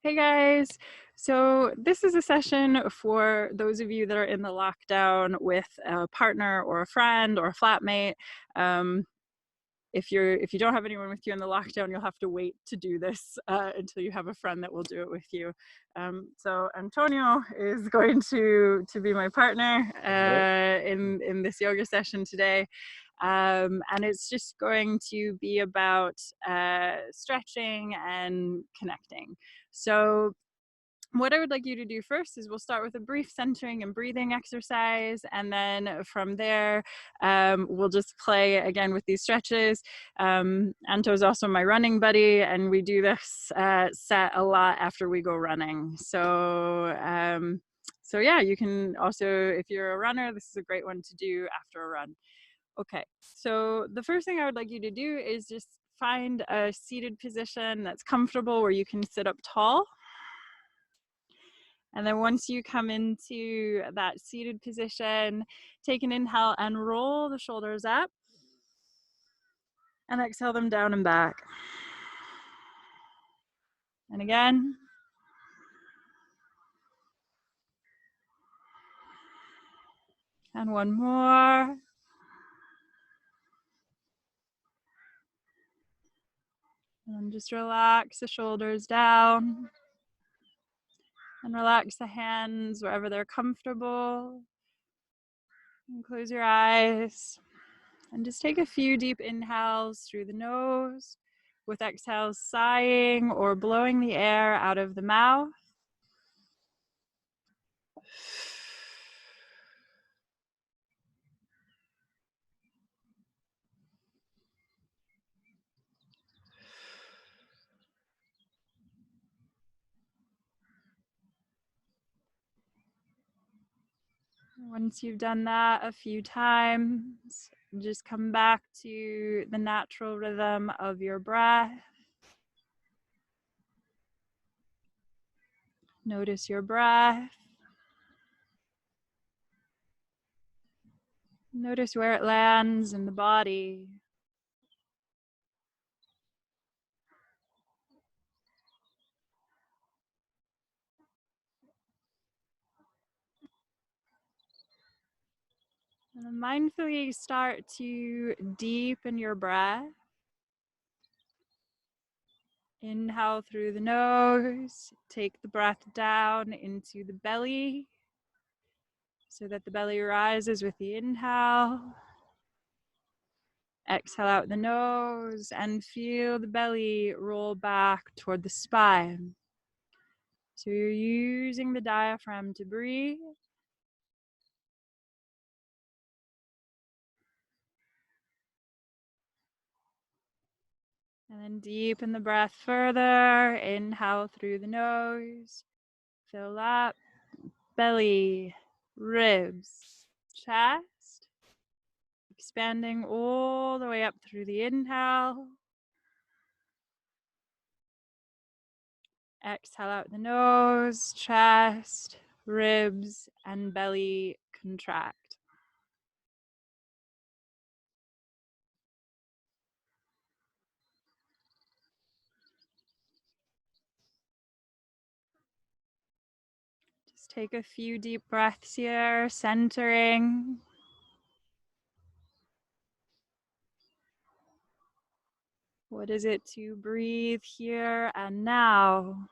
Hey guys. So this is a session for those of you that are in the lockdown with a partner or a friend or a flatmate. If you don't have anyone with you in the lockdown, you'll have to wait to do this until you have a friend that will do it with you. So Antonio is going to be my partner in this yoga session today. And it's just going to be about stretching and connecting. So what I would like you to do first is we'll start with a brief centering and breathing exercise, and then from there we'll just play again with these stretches. Anto's also my running buddy, and we do this set a lot after we go running. So yeah, you can also, if you're a runner, this is a great one to do after a run. Okay, so the first thing I would like you to do is just find a seated position that's comfortable where you can sit up tall. And then once you come into that seated position, take an inhale and roll the shoulders up. And exhale them down and back. And again. And one more. And just relax the shoulders down. And relax the hands wherever they're comfortable. And close your eyes. And just take a few deep inhales through the nose, with exhales sighing or blowing the air out of the mouth. Once you've done that a few times, just come back to the natural rhythm of your breath. Notice your breath. Notice where it lands in the body. And then mindfully start to deepen your breath. Inhale through the nose, take the breath down into the belly so that the belly rises with the inhale. Exhale out the nose and feel the belly roll back toward the spine. So you're using the diaphragm to breathe. And then deepen the breath further. Inhale through the nose. Fill up belly, ribs, chest. Expanding all the way up through the inhale. Exhale out the nose, chest, ribs, and belly contract. Just take a few deep breaths here, centering. What is it to breathe here and now?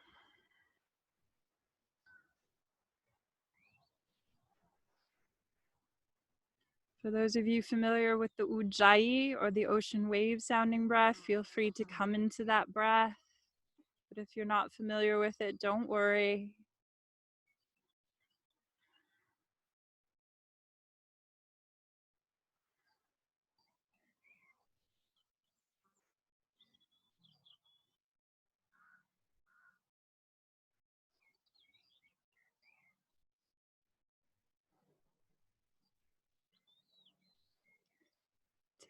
For those of you familiar with the Ujjayi or the ocean wave sounding breath, feel free to come into that breath. But if you're not familiar with it, don't worry.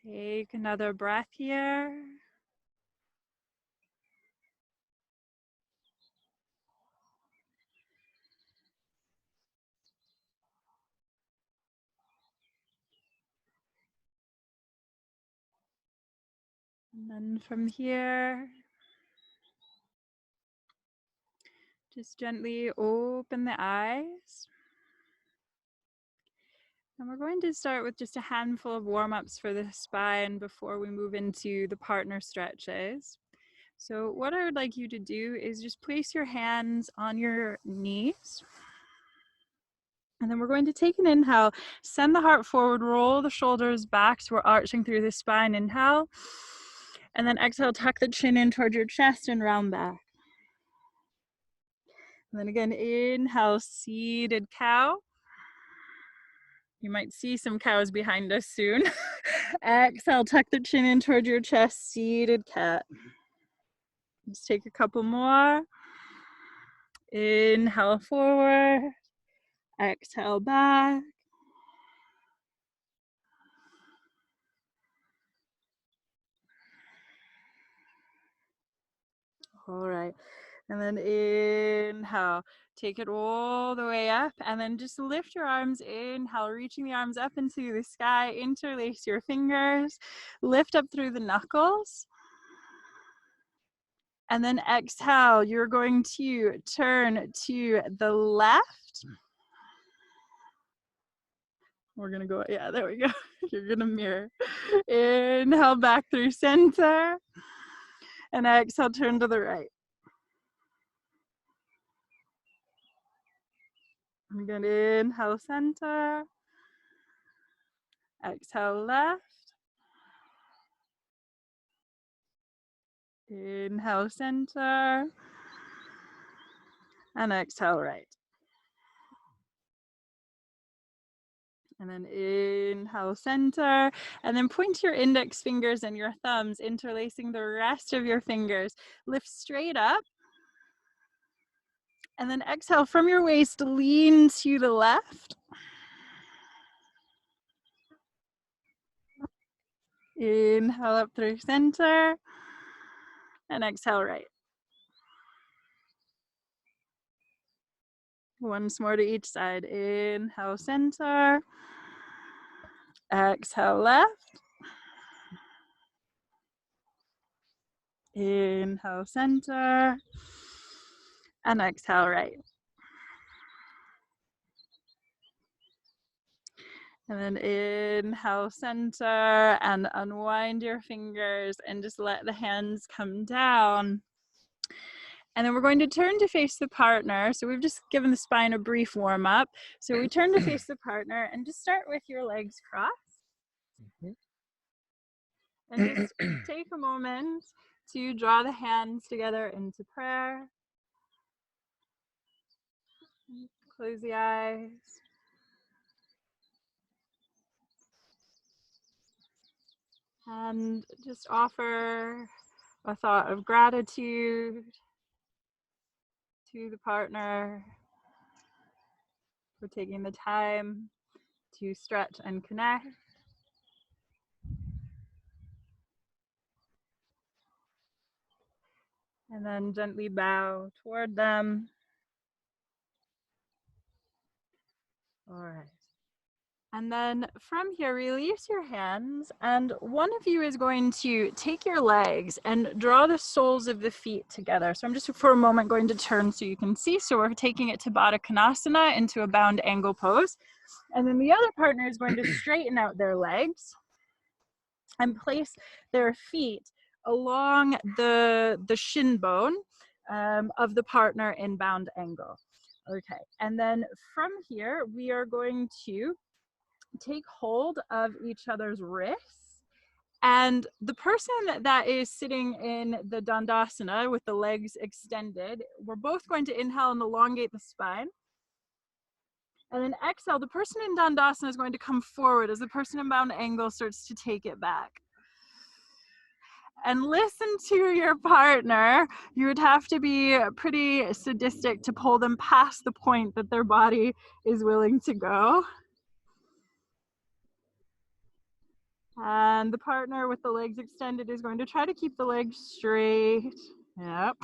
Take another breath here. And then from here, Just gently open the eyes. And we're going to start with just a handful of warm-ups for the spine before we move into the partner stretches. So what I would like you to do is just place your hands on your knees. And then we're going to take an inhale, send the heart forward, roll the shoulders back so we're arching through the spine. Inhale. And then exhale, tuck the chin in towards your chest and round back. And then again, inhale, seated cow. You might see some cows behind us soon. Exhale, tuck the chin in towards your chest, seated cat. Just take a couple more. Inhale forward. Exhale back. All right. And then inhale, take it all the way up, and then just lift your arms. Inhale, reaching the arms up into the sky, interlace your fingers, lift up through the knuckles. And then exhale, you're going to turn to the left. We're gonna go, yeah, there we go. You're gonna mirror. Inhale, back through center. And exhale, turn to the right. I'm gonna inhale, center. Exhale, left. Inhale, center. And exhale, right. And then inhale, center. And then point your index fingers and your thumbs, interlacing the rest of your fingers. Lift straight up. And then exhale from your waist, lean to the left. Inhale up through center. And exhale, right. Once more to each side. Inhale, center. Exhale, left. Inhale, center. And exhale, right. And then inhale, center, and unwind your fingers and just let the hands come down. And then we're going to turn to face the partner. So we've just given the spine a brief warm up. So we turn to face the partner and just start with your legs crossed. And just take a moment to draw the hands together into prayer. Close the eyes. And just offer a thought of gratitude to the partner for taking the time to stretch and connect. And then gently bow toward them. All right. And then from here, release your hands, and one of you is going to take your legs and draw the soles of the feet together. So I'm just for a moment going to turn so you can see. So we're taking it to Baddha Konasana, into a bound angle pose. And then the other partner is going to straighten out their legs and place their feet along the shin bone of the partner in bound angle. Okay, and then from here, we are going to take hold of each other's wrists, and the person that is sitting in the Dandasana with the legs extended, we're both going to inhale and elongate the spine, and then exhale. The person in Dandasana is going to come forward as the person in bound angle starts to take it back. And listen to your partner. You would have to be pretty sadistic to pull them past the point that their body is willing to go. And the partner with the legs extended is going to try to keep the legs straight. Yep.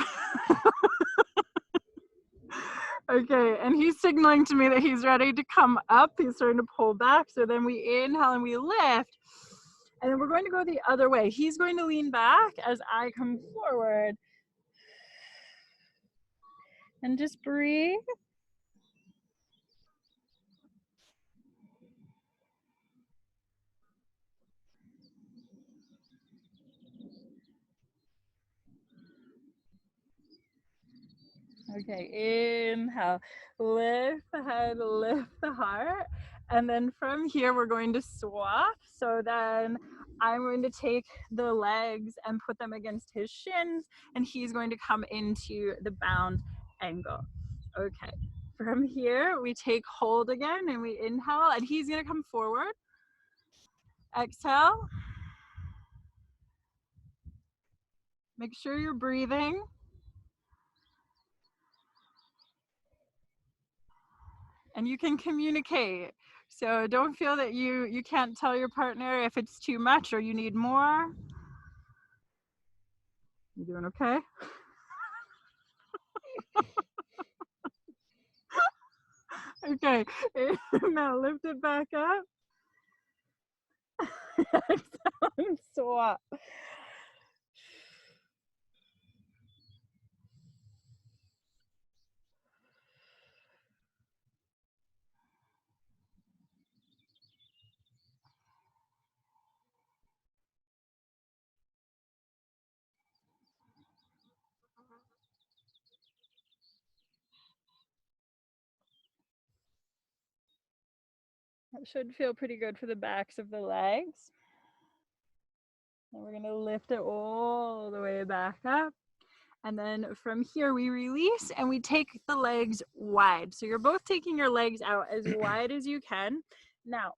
Okay, and he's signaling to me that he's ready to come up. He's starting to pull back. So then we inhale and we lift. And then we're going to go the other way. He's going to lean back as I come forward. And just breathe. Okay, inhale, lift the head, lift the heart. And then from here, we're going to swap. So then I'm going to take the legs and put them against his shins, and he's going to come into the bound angle. Okay, from here, we take hold again and we inhale, and he's going to come forward. Exhale. Make sure you're breathing. And you can communicate. So don't feel that you can't tell your partner if it's too much or you need more. You doing okay? Okay, now lift it back up. Swap. That should feel pretty good for the backs of the legs. And we're gonna lift it all the way back up. And then from here, we release and we take the legs wide. So you're both taking your legs out as wide as you can. Now,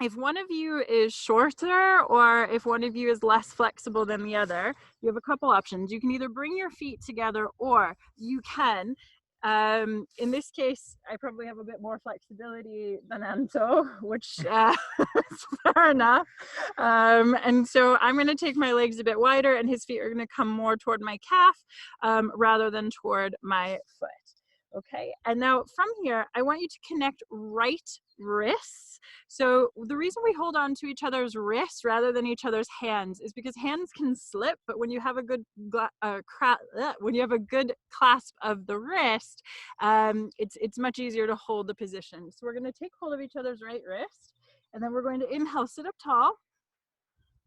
if one of you is shorter or if one of you is less flexible than the other, you have a couple options. You can either bring your feet together or you can, in this case, I probably have a bit more flexibility than Anto, which is fair enough. And so I'm going to take my legs a bit wider and his feet are going to come more toward my calf rather than toward my foot. Okay, and now from here, I want you to connect right wrists. So the reason we hold on to each other's wrists rather than each other's hands is because hands can slip, but when you have a good clasp of the wrist, it's much easier to hold the position. So we're going to take hold of each other's right wrist, and then we're going to inhale, sit up tall.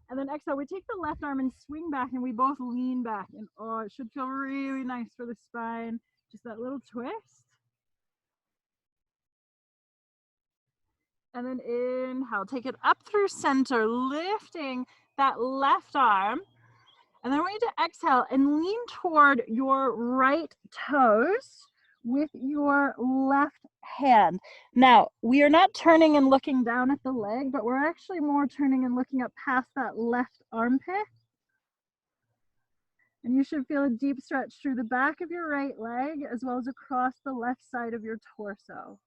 And then exhale, we take the left arm and swing back and we both lean back. And oh, it should feel really nice for the spine. Just that little twist. And then inhale, take it up through center, lifting that left arm. And then I want you to exhale and lean toward your right toes with your left hand. Now, we are not turning and looking down at the leg, but we're actually more turning and looking up past that left armpit. And you should feel a deep stretch through the back of your right leg as well as across the left side of your torso.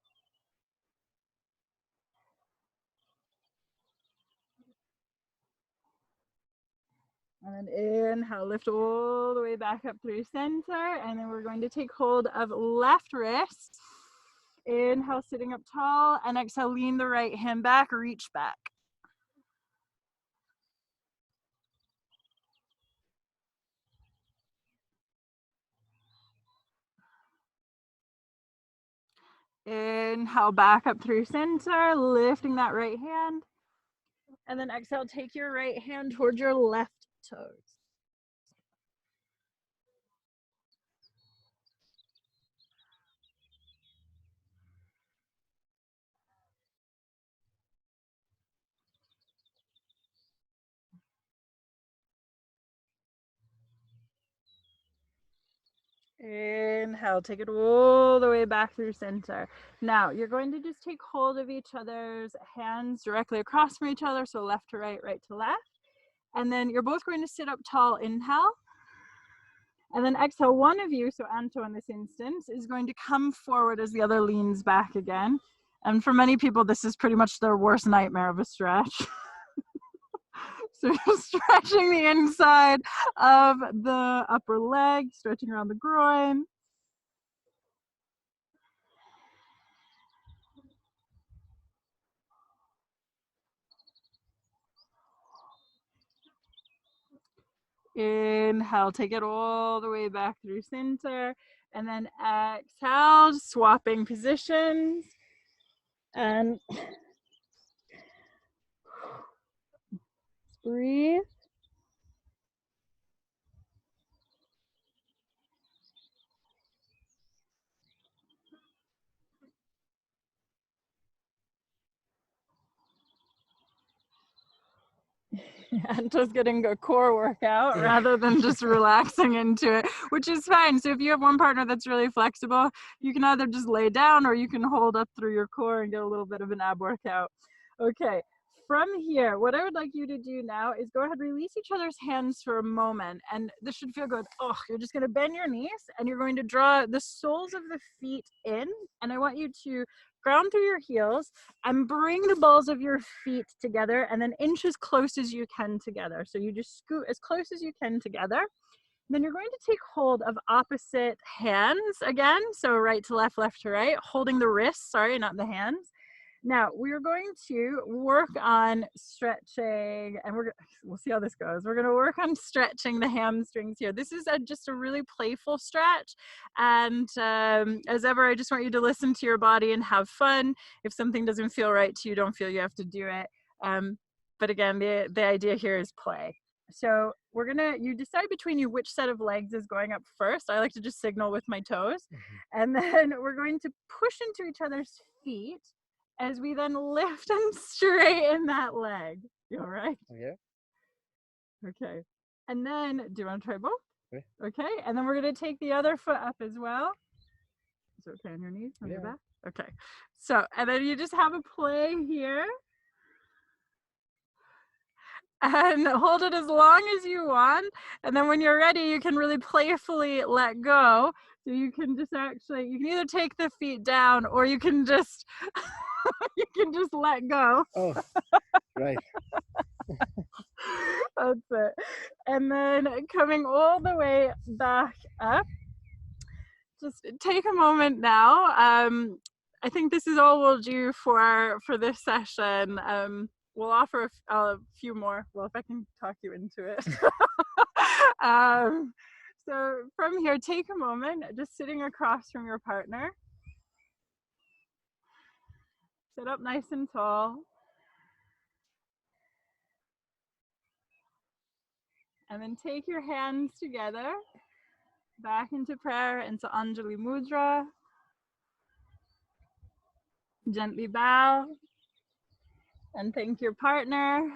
And then inhale, lift all the way back up through center. And then we're going to take hold of left wrist. Inhale, sitting up tall. And exhale, lean the right hand back, reach back. Inhale, back up through center, lifting that right hand. And then exhale, take your right hand towards your left toes. Inhale, take it all the way back through center. Now, you're going to just take hold of each other's hands directly across from each other, so left to right, right to left. And then you're both going to sit up tall, inhale. And then exhale, one of you, so Anto in this instance, is going to come forward as the other leans back again. And for many people, this is pretty much their worst nightmare of a stretch. So stretching the inside of the upper leg, stretching around the groin. Inhale, take it all the way back through center. And then exhale, swapping positions. And breathe. And just getting a core workout rather than just relaxing into it, which is fine. So if you have one partner that's really flexible, you can either just lay down or you can hold up through your core and get a little bit of an ab workout. Okay, from here, what I would like you to do now is go ahead, release each other's hands for a moment, and this should feel good. Oh, you're just going to bend your knees and you're going to draw the soles of the feet in, and I want you to ground through your heels and bring the balls of your feet together and then inch as close as you can together. So you just scoot as close as you can together. Then you're going to take hold of opposite hands again. So right to left, left to right, holding the wrists, sorry, not the hands. Now we're going to work on stretching, and we'll see how this goes. We're going to work on stretching the hamstrings here. This is just a really playful stretch, and as ever, I just want you to listen to your body and have fun. If something doesn't feel right to you, don't feel you have to do it. But again, the idea here is play. So you decide between you which set of legs is going up first. I like to just signal with my toes, and then we're going to push into each other's feet as we then lift and straighten that leg. You all right? Yeah. Okay. And then, do you want to try both? Okay. Okay. And then we're going to take the other foot up as well. Is it okay on your knees, on your back? Okay. So, and then you just have a play here. And hold it as long as you want. And then when you're ready, you can really playfully let go. So you can just you can either take the feet down or you can just let go. Oh, right. That's it. And then coming all the way back up, just take a moment now. I think this is all we'll do for this session. We'll offer a few more. Well, if I can talk you into it. So from here, take a moment, just sitting across from your partner. Sit up nice and tall. And then take your hands together, back into prayer, into Anjali Mudra. Gently bow and thank your partner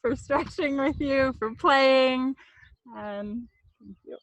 for stretching with you, for playing, and thank you.